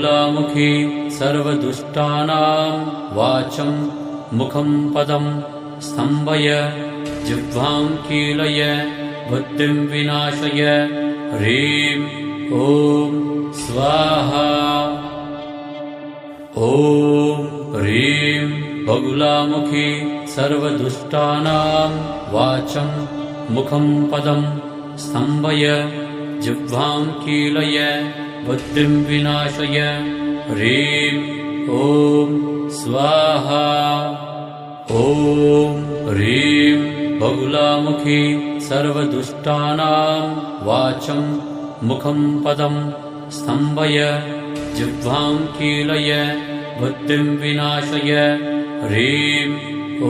बहुलामुखी सर्वदुष्टानां वाचं मुखं पदं स्तम्भय जिह्वां कीलय बुद्धिं विनाशय ह्रीं ॐ स्वाहा ॐ ह्रीं बहुलामुखी सर्वदुष्टानां वाचं मुखं पदं स्तम्भय जिह्वां कीलय बुद्धिं विनाशय ह्रीं ॐ स्वाहा ॐ ह्रीं बहुलामुखी सर्वदुष्टानां वाचं मुखं पदं स्तम्भय जिह्वां कीलय बुद्धिं विनाशय ह्रीं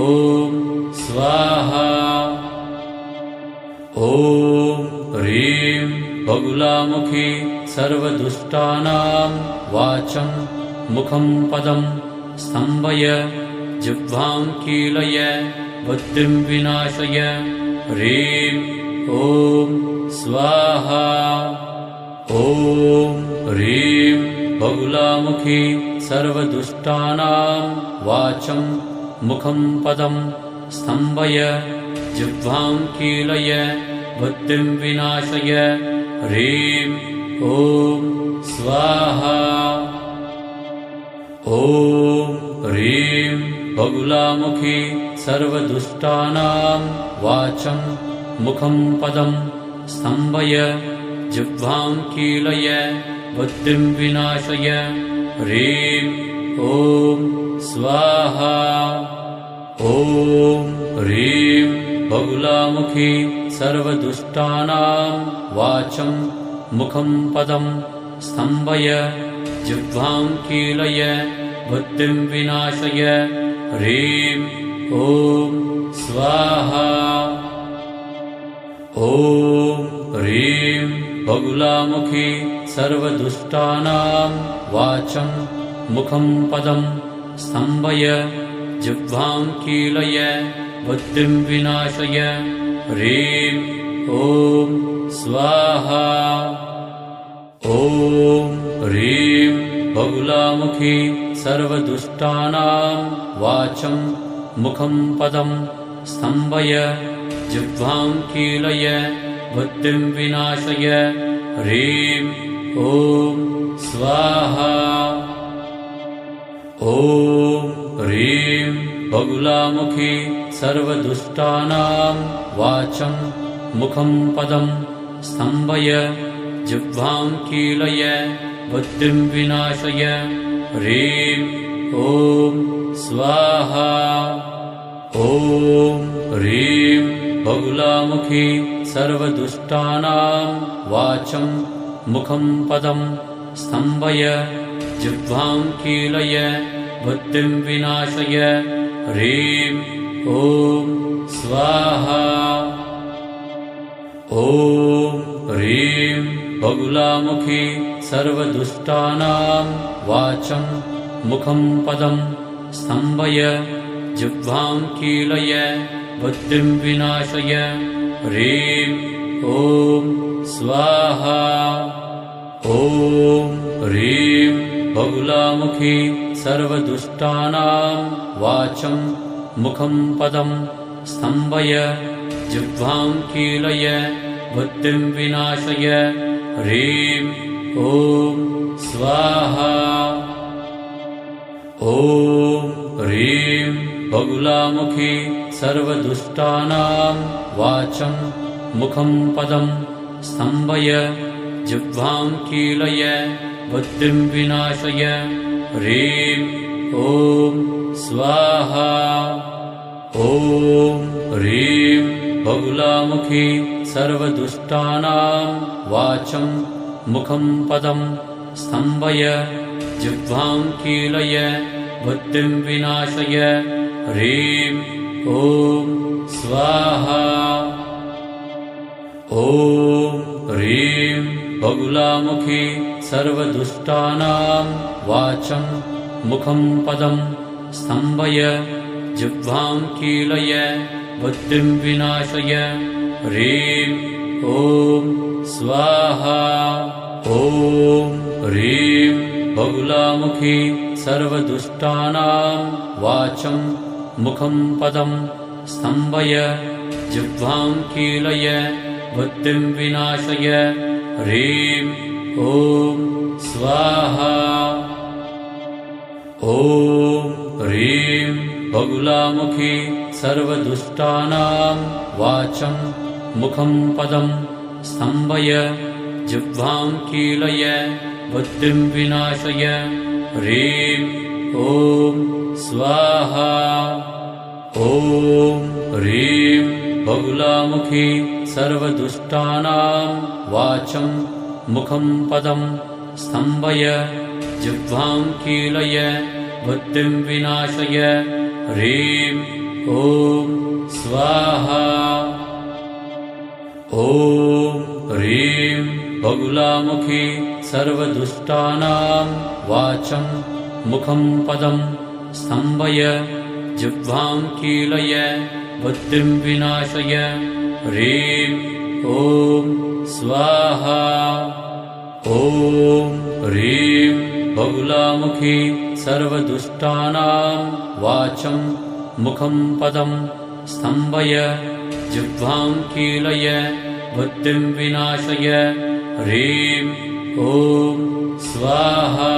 ॐ स्वाहा ॐ ह्रीं बहुलामुखी सर्वदुष्टानां वाचं मुखं पदं स्तम्भय जिह्वां कीलय बुद्धिं विनाशय ह्रीं ॐ स्वाहा ॐ ह्रीं बहुलामुखी सर्वदुष्टानां वाचं मुखं पदं स्तम्भय जिह्वां कीलय बुद्धिं विनाशय ह्रीं ॐ स्वाहा ॐ ह्रीं बहुलामुखी सर्वदुष्टानां वाचं मुखं पदं स्तम्भय जिह्वां कीलय बुद्धिं विनाशय ह्रीं ॐ स्वाहा ॐ ह्रीं बहुलामुखी सर्वदुष्टानां वाचं मुखं पदं स्तम्भय जिह्वां कीलय बुद्धिं विनाशय ह्रीं ॐ स्वाहा ॐ ह्रीं बहुलामुखी सर्वदुष्टानां वाचं मुखं पदं स्तम्भय जिह्वां कीलय बुद्धिं विनाशय ह्रीं ॐ स्वाहा ॐ ह्रीं बहुलामुखी सर्वदुष्टानां वाचं मुखं पदं स्तम्भय जिह्वां कीलय बुद्धिं विनाशय ह्रीं ॐ स्वाहा ॐ ह्रीं बहुलामुखी सर्वदुष्टानां वाचं मुखं पदं स्तम्भय जिह्वां कीलय बुद्धिं विनाशय ह्रीं ॐ स्वाहा ॐ ह्रीं बहुलामुखी सर्वदुष्टानां वाचं मुखं पदं स्तम्भय जिह्वां कीलय बुद्धिं विनाशय ह्रीं ॐ स्वाहा ॐ ह्रीं बहुलामुखी सर्वदुष्टानां वाचं मुखं पदं स्तम्भय जिह्वां कीलय बुद्धिं विनाशय ह्रीं ॐ स्वाहा ॐ ह्रीं बहुलामुखी सर्वदुष्टानां वाचं मुखं पदं स्तम्भय जिह्वां कीलय बुद्धिं विनाशय ह्रीं ॐ स्वाहा ॐ ह्रीं बहुलामुखी सर्वदुष्टानां वाचं मुखं पदं स्तम्भय जिह्वां कीलय बुद्धिं विनाशय ह्रीं ॐ स्वाहा ॐ ह्रीं बहुलामुखी सर्वदुष्टानां वाचं मुखं पदं स्तम्भय जिह्वां कीलय बुद्धिं विनाशय ह्रीं ॐ स्वाहा ॐ ह्रीं बहुलामुखी सर्वदुष्टानां वाचं मुखं पदं स्तम्भय जिह्वां कीलय बुद्धिं विनाशय ह्रीं ॐ स्वाहा ॐ ह्रीं बगुलामुखी सर्वदुष्टानां वाचं मुखं पदं स्तम्भय जिह्वां कीलय बुद्धिं विनाशय ह्रीं ॐ स्वाहा ॐ ह्रीं बगुलामुखी सर्वदुष्टानां वाचं मुखं पदं स्तम्भय जिह्वां कीलय बुद्धिं विनाशय ह्रीं ॐ स्वाहा ॐ ह्रीं बगुलामुखी सर्वदुष्टानां वाचं मुखं पदं स्तम्भय जिह्वां कीलय बुद्धिं विनाशय ह्रीं ॐ स्वाहा ॐ ह्रीं बगुलामुखी सर्वदुष्टानां वाचं मुखं पदं स्तम्भय जिह्वां कीलय बुद्धिं विनाशय ह्रीं ॐ स्वाहा ॐ ह्रीं बगुलामुखी सर्वदुष्टानां वाचं मुखं पदं स्तम्भय जिह्वां कीलय बुद्धिं विनाशय ह्रीं ॐ स्वाहा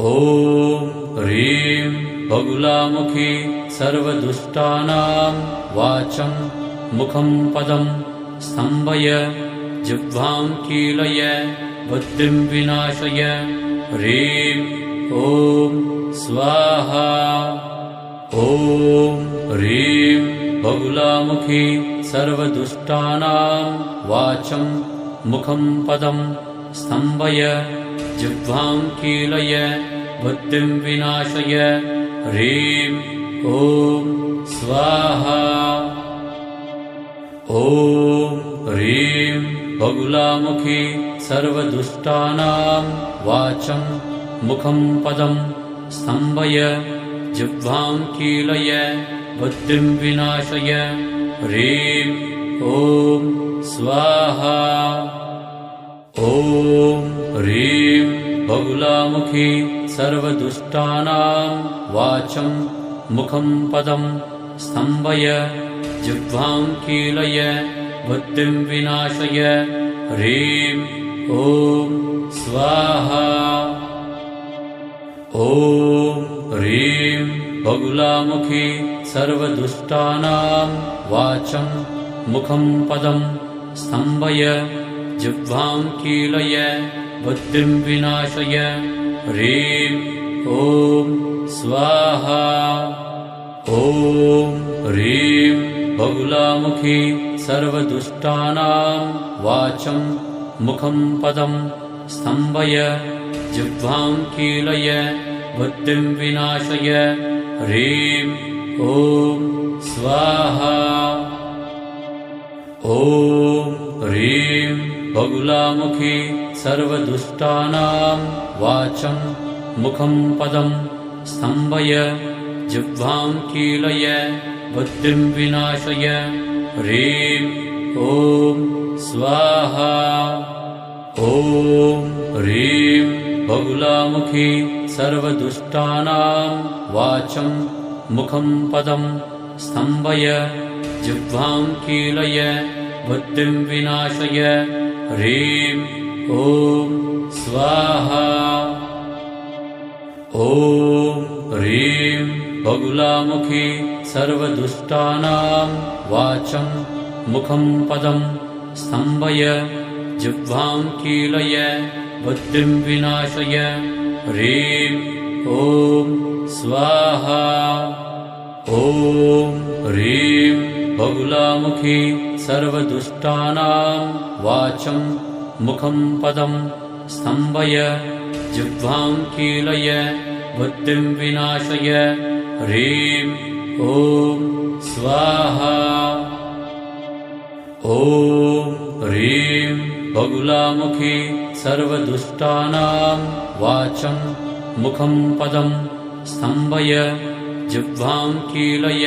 ॐ ह्रीं बगुलामुखी सर्वदुष्टानां वाचं मुखं पदं स्तम्भय जिह्वां कीलय बुद्धिं विनाशय ह्रीं ॐ स्वाहा ॐ ह्रीं बगुलामुखी सर्वदुष्टानां वाचं मुखं पदं स्तम्भय जिह्वां कीलय बुद्धिं विनाशय ह्रीं ॐ स्वाहा ॐ ह्रीं बगुलामुखी सर्वदुष्टानां वाचं मुखं पदं स्तम्भय जिह्वां कीलय बुद्धिं विनाशय ह्रीं ॐ स्वाहा ॐ ह्रीं बगुलामुखी सर्वदुष्टानां वाचं मुखं पदं स्तम्भय जिह्वां कीलय बुद्धिं विनाशय ह्रीं ॐ स्वाहा ॐ ह्रीं बगुलामुखी सर्वदुष्टानां वाचं मुखं पदं स्तम्भय जिह्वां कीलय बुद्धिं विनाशय ह्रीं ॐ स्वाहा ॐ ह्रीं बगुलामुखी सर्वदुष्टानां वाचं मुखं पदं स्तम्भय जिह्वां कीलय बुद्धिं विनाशय ह्रीं ॐ स्वाहा ॐ ह्रीं बगुलामुखी सर्वदुष्टानां वाचं मुखं पदं स्तम्भय जिह्वां कीलय बुद्धिं विनाशय ह्रीं ॐ स्वाहा ॐ ह्रीं बगुलामुखी सर्वदुष्टानां वाचं मुखं पदं स्तम्भय जिह्वां कीलय बुद्धिं विनाशय ह्रीं ॐ स्वाहा ॐ ह्रीं बगुलामुखी सर्वदुष्टानां वाचं मुखं पदं स्तम्भय जिह्वां कीलय बुद्धिं विनाशय ह्रीं ॐ स्वाहा ॐ ह्रीं बगुलामुखी सर्वदुष्टानां वाचं मुखं पदं स्तम्भय जिह्वां कीलय बुद्धिं विनाशय ह्रीं ॐ स्वाहा ॐ ह्रीं बगुलामुखी सर्वदुष्टानां वाचं मुखं पदं स्तम्भय जिह्वां कीलय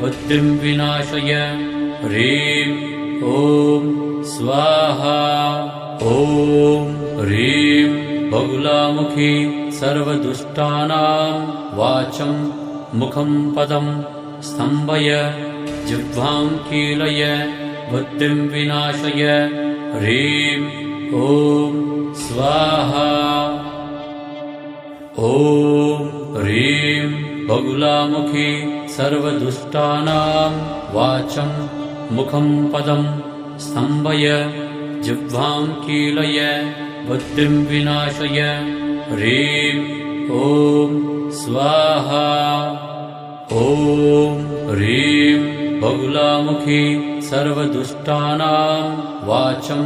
बुद्धिं विनाशय ह्रीं ॐ स्वाहा ॐ ह्रीं बगुलामुखी सर्वदुष्टानां वाचं मुखं पदं स्तम्भय जिह्वां कीलय बुद्धिं विनाशय ह्रीं ॐ स्वाहा ॐ ह्रीं बगुलामुखी सर्वदुष्टानां वाचं मुखं पदं स्तम्भय जिह्वां कीलय बुद्धिं विनाशय ह्रीं ॐ स्वाहा ॐ ह्रीं बगुलामुखी सर्वदुष्टानां वाचं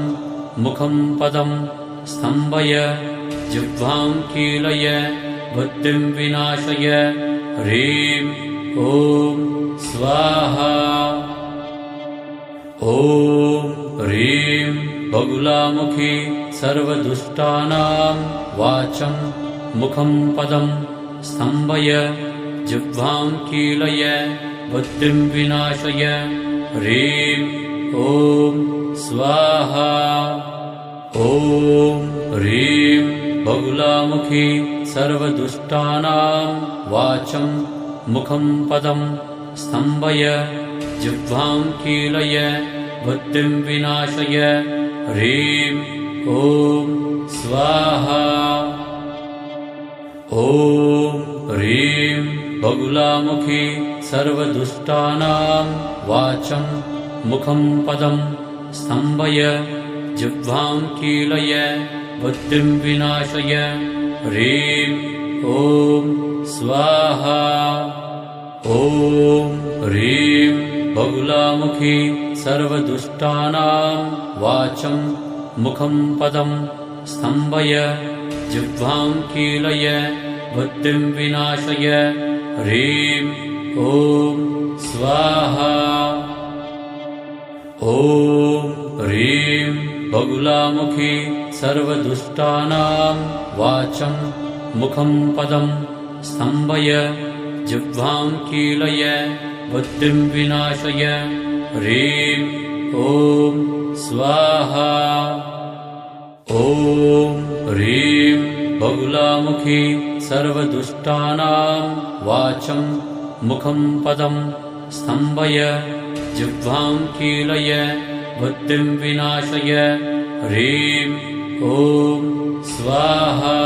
मुखं पदं स्तम्भय जिह्वां कीलय बुद्धिं विनाशय ह्रीं ॐ स्वाहा ॐ ह्रीं बगुलामुखी सर्वदुष्टानां वाचं मुखं पदं स्तम्भय जिह्वां कीलय बुद्धिं विनाशय ह्रीं ॐ स्वाहा ॐ ह्रीं बगुलामुखी सर्वदुष्टानां वाचं मुखं पदं स्तम्भय जिह्वां कीलय बुद्धिं विनाशय ह्रीं ॐ स्वाहा ॐ ह्रीं बगुलामुखी सर्वदुष्टानां वाचं मुखं पदं स्तम्भय जिह्वां कीलय बुद्धिं विनाशय ह्रीं ॐ स्वाहा ॐ ह्रीं बगुलामुखी सर्वदुष्टानां वाचं मुखं पदं स्तम्भय जिह्वां कीलय बुद्धिं विनाशय ह्रीं ॐ स्वाहा ॐ ह्रीं बगुलामुखी सर्वदुष्टानां वाचं मुखं पदं स्तम्भय जिह्वां कीलय बुद्धिं विनाशय ह्रीं ॐ स्वाहा ॐ ह्रीं बगुलामुखी सर्वदुष्टानां वाचं मुखं पदं स्तम्भय जिह्वां कीलय बुद्धिं विनाशय ह्रीं ॐ स्वाहा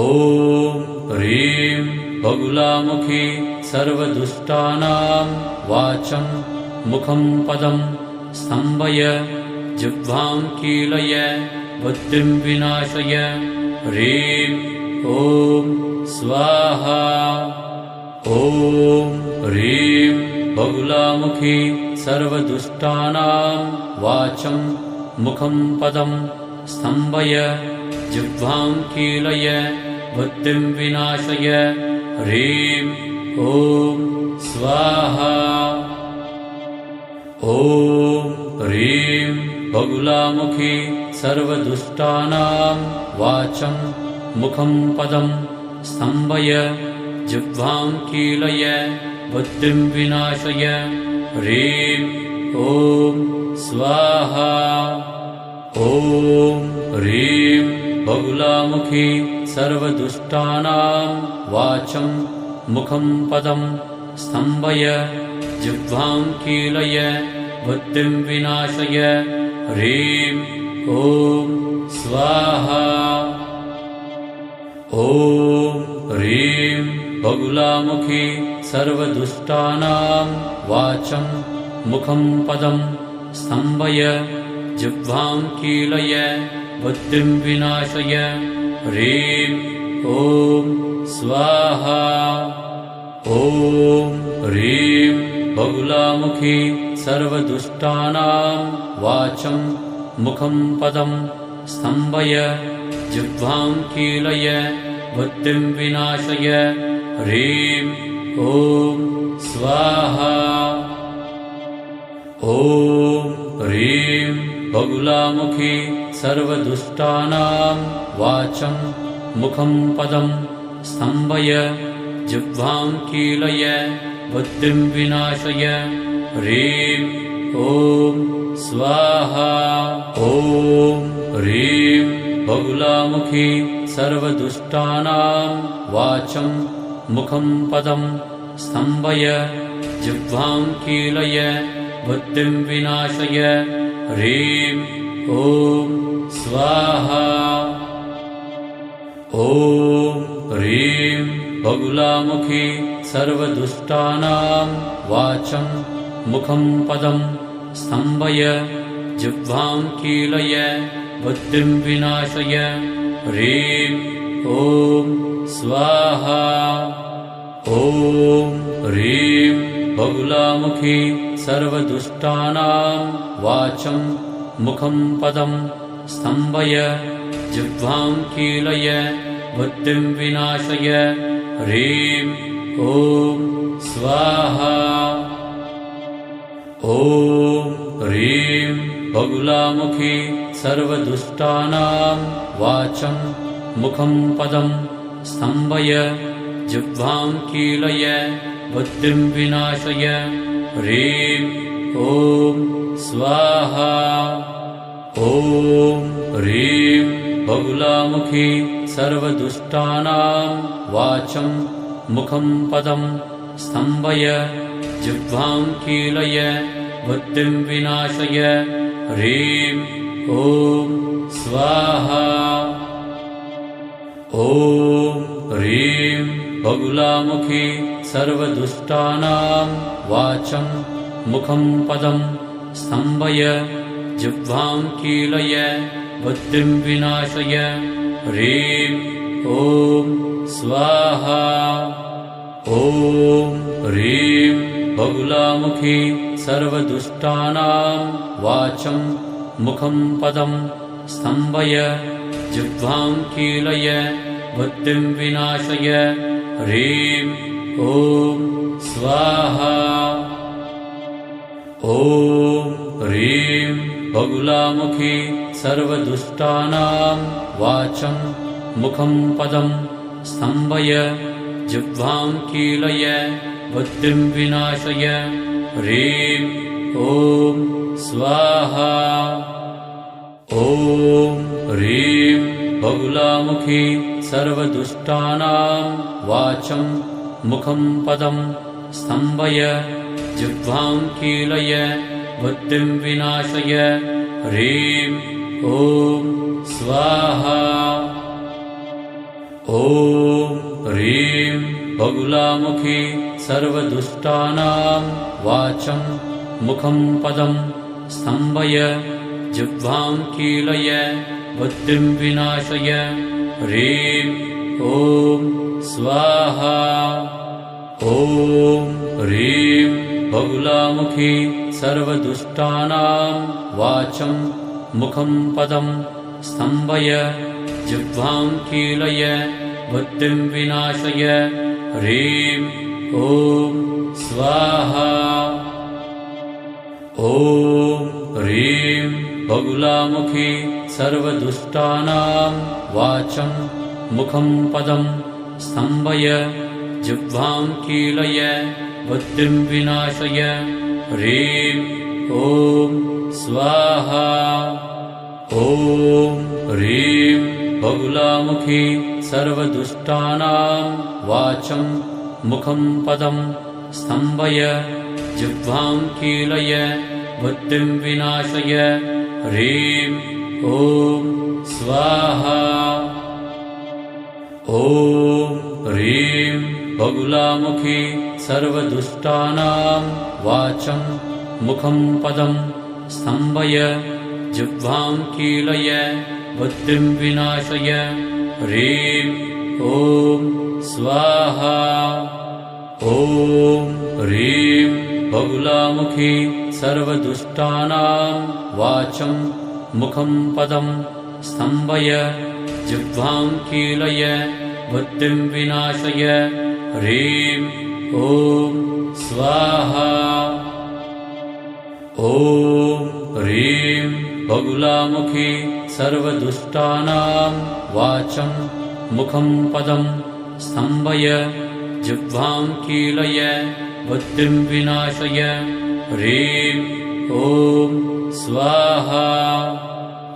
ॐ ह्रीं बगुलामुखी सर्वदुष्टानां वाचं मुखं पदं स्तम्भय जिह्वां कीलय बुद्धिं विनाशय ह्रीं ॐ स्वाहा ॐ ह्रीं बगुलामुखी सर्वदुष्टानां वाचं मुखं पदं स्तम्भय जिह्वां कीलय बुद्धिं विनाशय ह्रीं ॐ स्वाहा ॐ ह्रीं बगुलामुखी सर्वदुष्टानां वाचं मुखं पदं स्तम्भय जिह्वां कीलय बुद्धिं विनाशय ह्रीं ॐ स्वाहा ॐ ह्रीं बगुलामुखी सर्वदुष्टानां वाचं मुखं पदं स्तम्भय जिह्वां कीलय बुद्धिं विनाशय ह्रीं ॐ स्वाहा ॐ ह्रीं बगुलामुखी सर्वदुष्टानां वाचं मुखं पदं स्तम्भय जिह्वां कीलय बुद्धिं विनाशय ह्रीं ॐ स्वाहा ॐ ह्रीं बगुलामुखी सर्वदुष्टानां वाचं मुखं पदं स्तम्भय जिह्वां कीलय बुद्धिं विनाशय ह्रीं ॐ स्वाहा ॐ ह्रीं बगुलामुखी सर्वदुष्टानां वाचं मुखं पदं स्तम्भय जिह्वां कीलय बुद्धिं विनाशय ह्रीं ॐ स्वाहा ॐ ह्रीं बगुलामुखी सर्वदुष्टानां वाचं मुखं पदं स्तम्भय जिह्वां कीलय बुद्धिं विनाशय ह्रीं ॐ स्वाहा ॐ ह्रीं बगुलामुखी सर्वदुष्टानां वाचं मुखं पदं स्तम्भय जिह्वां कीलय बुद्धिं विनाशय ह्रीं ॐ स्वाहा ॐ ह्रीं बगुलामुखी सर्वदुष्टानां वाचं मुखं पदं स्तम्भय जिह्वां कीलय बुद्धिं विनाशय ह्रीं ॐ स्वाहा ॐ ह्रीं बगुलामुखी सर्वदुष्टानां वाचं मुखं पदं स्तम्भय जिह्वां कीलय बुद्धिं विनाशय ह्रीं ॐ स्वाहा ॐ ह्रीं बगुलामुखी सर्वदुष्टानां वाचं मुखं पदं स्तम्भय जिह्वां कीलय बुद्धिं विनाशय ह्रीं ॐ स्वाहा ॐ ह्रीं बगुलामुखी सर्वदुष्टानां वाचं मुखं पदं स्तम्भय जिह्वां कीलय बुद्धिं विनाशय ह्रीं ॐ स्वाहा ॐ ह्रीं बगुलामुखी सर्वदुष्टानां वाचं मुखं पदं स्तम्भय जिह्वां कीलय बुद्धिं विनाशय ह्रीं ॐ स्वाहा ॐ ह्रीं बगुलामुखी सर्वदुष्टानां वाचं मुखं पदं स्तम्भय जिह्वां कीलय बुद्धिं विनाशय ह्रीं ॐ स्वाहा ॐ ह्रीं बगुलामुखी सर्वदुष्टानां वाचं मुखं पदं स्तम्भय जिह्वां कीलय बुद्धिं विनाशय ह्रीं ॐ स्वाहा ॐ ह्रीं बगुलामुखी सर्वदुष्टानां वाचं मुखं पदं स्तम्भय जिह्वां कीलय बुद्धिं विनाशय ह्रीं ॐ स्वाहा ॐ ह्रीं बगुलामुखी सर्वदुष्टानां वाचं मुखं पदं स्तम्भय जिह्वां कीलय बुद्धिं विनाशय ह्रीं ॐ स्वाहा ॐ ह्रीं बगुलामुखी सर्वदुष्टानां वाचं मुखं पदं स्तम्भय जिह्वां कीलय बुद्धिं विनाशय ह्रीं ॐ स्वाहा ॐ ह्रीं बगुलामुखी सर्वदुष्टानां वाचं मुखं पदं स्तम्भय जिह्वां कीलय बुद्धिं विनाशय ह्रीं ॐ स्वाहा ॐ ह्रीं बगुलामुखी सर्वदुष्टानां वाचं मुखं पदं स्तम्भय जिह्वां कीलय बुद्धिं विनाशय ह्रीं ॐ स्वाहा ॐ ह्रीं बगुलामुखी सर्वदुष्टानां वाचं मुखं पदं स्तम्भय जिह्वां कीलय बुद्धिं विनाशय ह्रीं ॐ स्वाहा ॐ ह्रीं बगुलामुखी सर्वदुष्टानां वाचं मुखं पदं स्तम्भय जिह्वां कीलय बुद्धिं विनाशय ह्रीं ॐ स्वाहा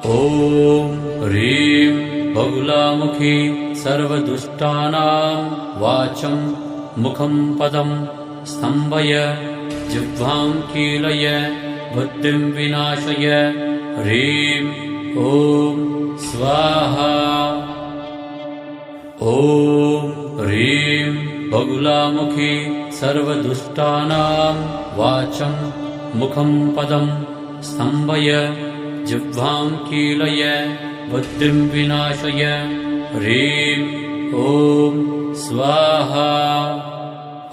ॐ ह्रीं बगुलामुखी सर्वदुष्टानां वाचं मुखं पदं स्तम्भय जिह्वां कीलय बुद्धिं विनाशय ह्रीं ॐ स्वाहा। ॐ ह्रीं बगुलामुखी सर्वदुष्टानां वाचं मुखं पदं स्तम्भय जिह्वां कीलय बुद्धिं विनाशय ह्रीं ॐ स्वाहा।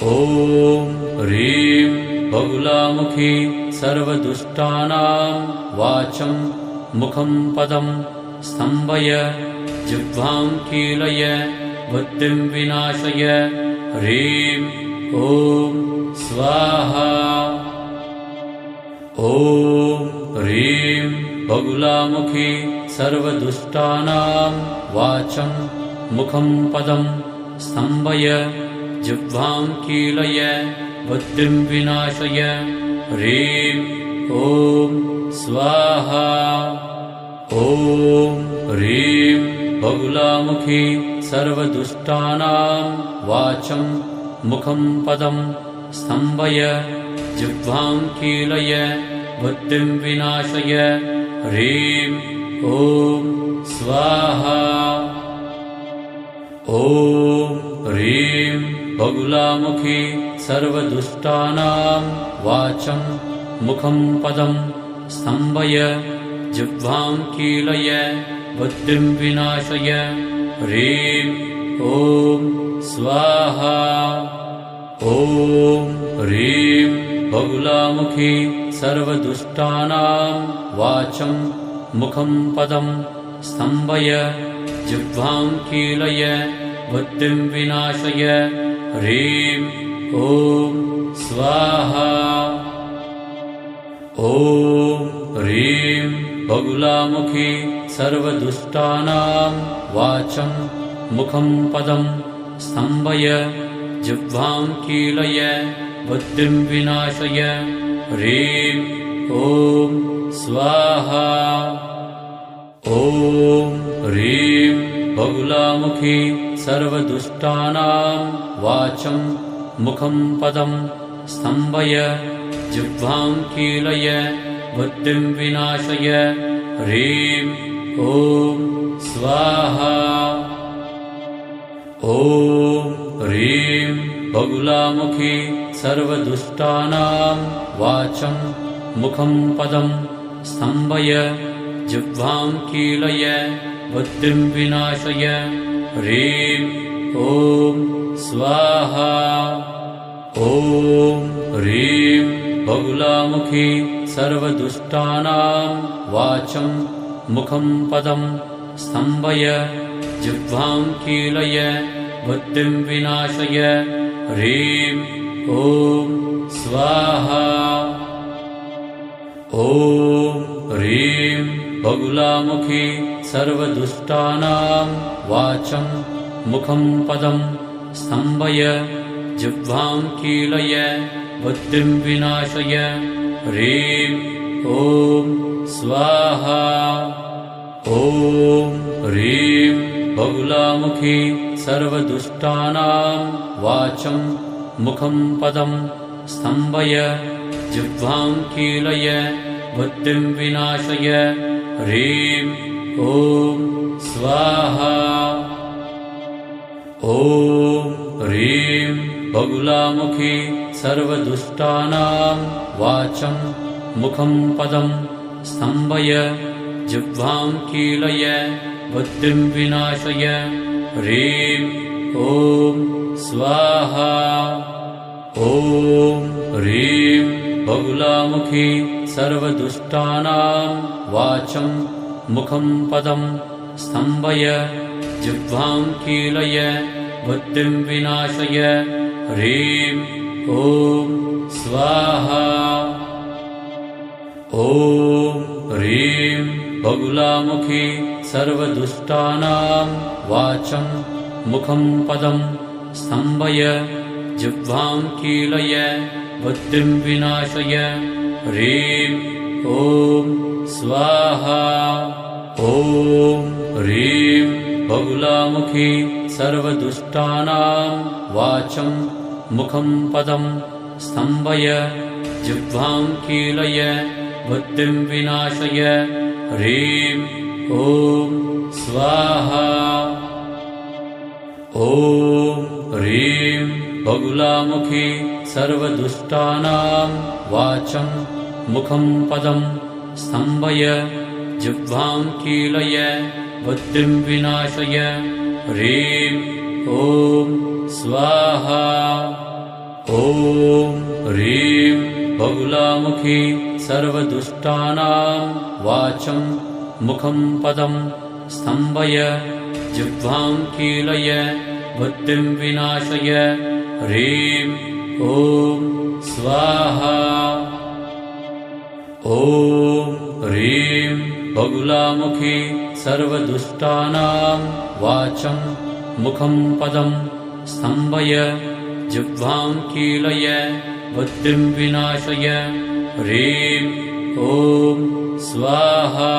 ॐ ह्रीं बगुलामुखी सर्वदुष्टानां वाचं मुखं पदं स्तम्भय जिह्वां कीलय बुद्धिं विनाशय ह्रीं ॐ स्वाहा। ॐ ह्रीं बगुलामुखी सर्वदुष्टानां वाचं मुखं पदं स्तम्भय जिह्वां कीलय बुद्धिं विनाशय ह्रीं ॐ स्वाहा। ॐ ह्रीं बगुलामुखी सर्वदुष्टानां वाचं मुखं पदं स्तम्भय जिह्वां कीलय बुद्धिं विनाशय ह्रीं ॐ स्वाहा। ॐ ह्रीं बगुलामुखी सर्वदुष्टानां वाचं मुखं पदं स्तम्भय जिह्वां कीलय बुद्धिं विनाशय ह्रीं ॐ स्वाहा। ॐ ह्रीं बगुलामुखी सर्वदुष्टानां वाचं मुखं पदं स्तम्भय जिह्वां कीलय बुद्धिं विनाशय ह्रीं ॐ स्वाहा। ॐ ह्रीं बगुलामुखी सर्वदुष्टानां वाचं मुखं पदं स्तम्भय जिह्वां कीलय बुद्धिं विनाशय ह्रीं ॐ स्वाहा। ॐ ह्रीं बगुलामुखी सर्वदुष्टानां वाचं मुखं पदं स्तम्भय जिह्वां कीलय बुद्धिं विनाशय ह्रीं ॐ स्वाहा। ॐ ह्रीं बगुलामुखी सर्वदुष्टानां वाचं मुखं पदं स्तम्भय जिह्वां कीलय बुद्धिं विनाशय ह्रीं ॐ स्वाहा। ॐ ह्रीं बगुलामुखी सर्वदुष्टानां वाचं मुखं पदं स्तम्भय जिह्वां कीलय बुद्धिं विनाशय ह्रीं ॐ स्वाहा। ॐ ह्रीं बगुलामुखी सर्वदुष्टानां वाचं मुखं पदं स्तम्भय जिह्वां कीलय बुद्धिं विनाशय ह्रीं ॐ स्वाहा। ॐ ह्रीं बगुलामुखी सर्वदुष्टानां वाचं मुखं पदं स्तम्भय जिह्वां कीलय बुद्धिं विनाशय ह्रीं ॐ स्वाहा। ॐ ह्रीं बगुलामुखी सर्वदुष्टानां वाचं मुखं पदं स्तम्भय जिह्वां कीलय बुद्धिं विनाशय ह्रीं ॐ स्वाहा। ॐ ह्रीं बगुलामुखी सर्वदुष्टानां वाचं मुखं पदं स्तम्भय जिह्वां कीलय बुद्धिं विनाशय ह्रीं ॐ स्वाहा। ॐ ह्रीं बगुलामुखी सर्वदुष्टानां वाचं मुखं पदं स्तम्भय जिह्वां कीलय बुद्धिं विनाशय ह्रीं ॐ स्वाहा। ॐ ह्रीं बगुलामुखी सर्वदुष्टानां वाचं मुखं पदं स्तम्भय जिह्वां कीलय बुद्धिं विनाशय ह्रीं ॐ स्वाहा। ॐ ह्रीं बगुलामुखी सर्वदुष्टानां वाचं मुखं पदं स्तम्भय जिह्वां कीलय बुद्धिं विनाशय ह्रीं ॐ स्वाहा। ॐ ह्रीं बगुलामुखी सर्वदुष्टानां वाचं मुखं पदं स्तम्भय जिह्वां कीलय बुद्धिं विनाशय ह्रीं ॐ स्वाहा। ॐ ह्रीं बगुलामुखी सर्वदुष्टानां वाचं मुखं पदं स्तम्भय जिह्वां कीलय बुद्धिं विनाशय ह्रीं ॐ स्वाहा।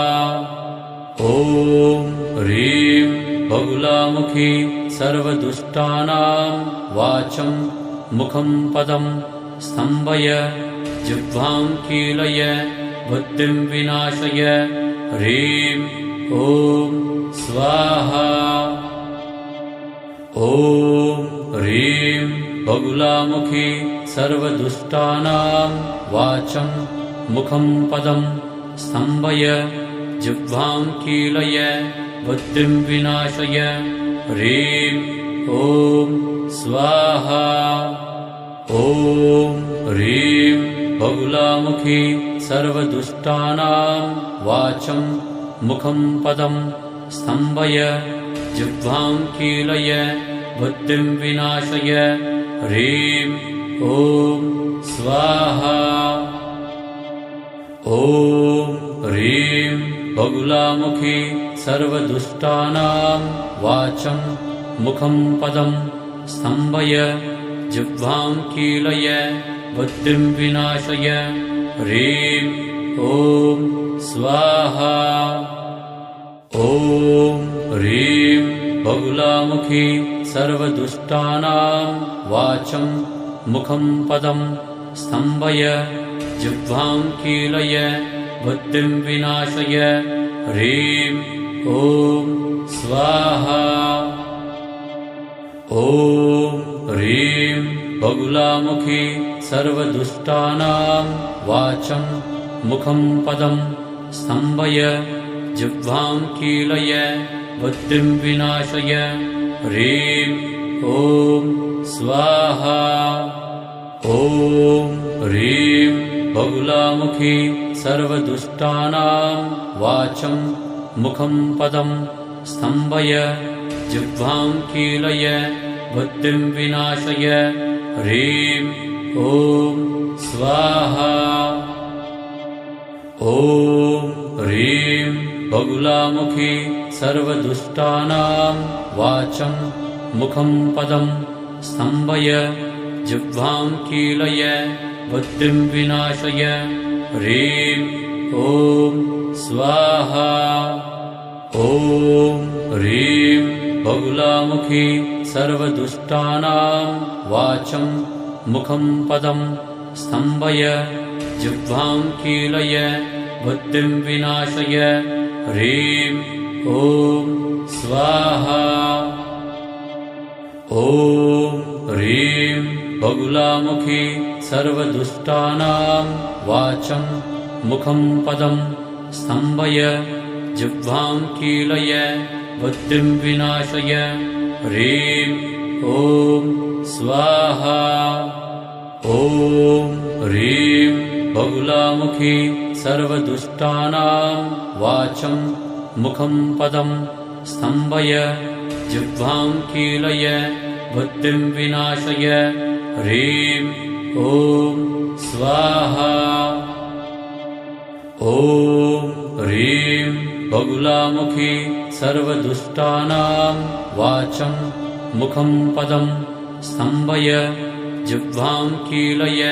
ॐ ह्रीं बगुलामुखी सर्वदुष्टानां वाचं मुखं पदं स्तम्भय जिह्वां कीलय बुद्धिं विनाशय ह्रीं ॐ स्वाहा। ॐ ह्रीं बगुलामुखी सर्वदुष्टानां वाचं मुखं पदं स्तम्भय जिह्वां कीलय बुद्धिं विनाशय ह्रीं ॐ स्वाहा। ॐ ह्रीं बगुलामुखी सर्वदुष्टानां वाचं मुखं पदं स्तम्भय जिह्वां कीलय बुद्धिं विनाशय ह्रीं ॐ स्वाहा। ॐ ह्रीं बगुलामुखी सर्वदुष्टानां वाचं मुखं पदं स्तम्भय जिह्वां कीलय बुद्धिं विनाशय ह्रीं ॐ स्वाहा। ॐ ह्रीं बगुलामुखी सर्वदुष्टानां वाचं मुखं पदं स्तम्भय जिह्वां कीलय बुद्धिं विनाशय ह्रीं ॐ स्वाहा। ॐ ह्रीं बगुलामुखी सर्वदुष्टानां वाचं मुखं पदं स्तम्भय जिह्वां कीलय बुद्धिं विनाशय ह्रीं ॐ स्वाहा। ॐ ह्रीं बगुलामुखी सर्वदुष्टानां वाचं मुखं पदं स्तम्भय जिह्वां कीलय बुद्धिं विनाशय ह्रीं ॐ स्वाहा। ॐ ह्रीं बगुलामुखी सर्वदुष्टानां वाचं मुखं पदं स्तम्भय जिह्वां कीलय बुद्धिं विनाशय ह्रीं ॐ स्वाहा। ॐ ह्रीं बगुलामुखी सर्वदुष्टानां वाचं मुखं पदं स्तम्भय जिह्वां कीलय बुद्धिं विनाशय ह्रीं ॐ स्वाहा। ॐ ह्रीं बगुलामुखी सर्वदुष्टानां वाचं मुखं पदं स्तम्भय जिह्वां कीलय बुद्धिं विनाशय ह्रीं ॐ स्वाहा। ॐ ह्रीं बगुलामुखी सर्वदुष्टानां वाचं मुखं पदं स्तम्भय जिह्वां कीलय बुद्धिं विनाशय ह्रीं ॐ स्वाहा। ॐ ह्रीं बगुलामुखी सर्वदुष्टानां वाचं मुखं पदं स्तम्भय जिह्वां कीलय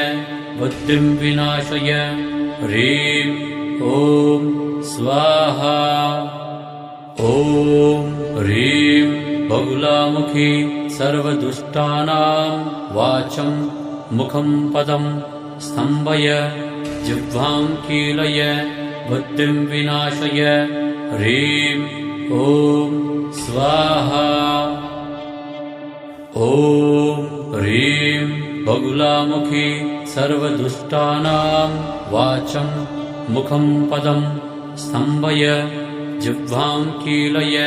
बुद्धिं विनाशय ह्रीं ॐ स्वाहा। ॐ ह्रीं बगुलामुखी सर्वदुष्टानां वाचं मुखं पदं स्तम्भय जिह्वां कीलय बुद्धिं विनाशय ह्रीं ॐ स्वाहा। ॐ ह्रीं बगुलामुखी सर्वदुष्टानां वाचं मुखं पदं स्तम्भय जिह्वां कीलय